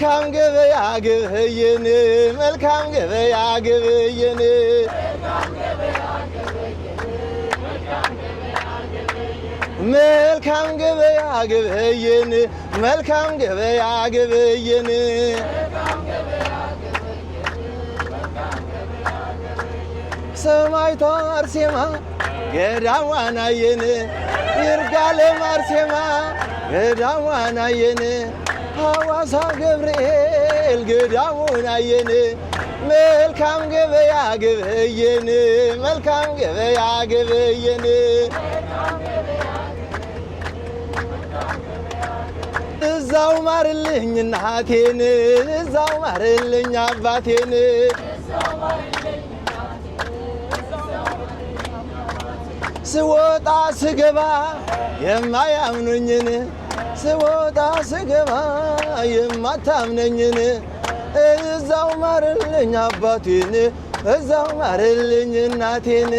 መልካም ገበያ ግብይን መልካም ገበያ ግብይን መልካም ገበያ ግብይን መልካም ገበያ ግብይን ሰማይቷ አርሴማ ገዳሟን አየን ይርጋለም አርሴማ ገዳሟን አየን ሐዋሳ ገብርኤል ገዳሙን አየን መልካም ገበያ ግብይን መልካም ገበያ ግብይን እዛው ማርልኝ እናቴን እዛው ማርልኝ አባቴን ስወጣ ስገባ የማያምኑኝን ስወጣ ስገባ የማታምነኝን እዛው ማርልኝ አባቴን እዛው ማርልኝ እናቴን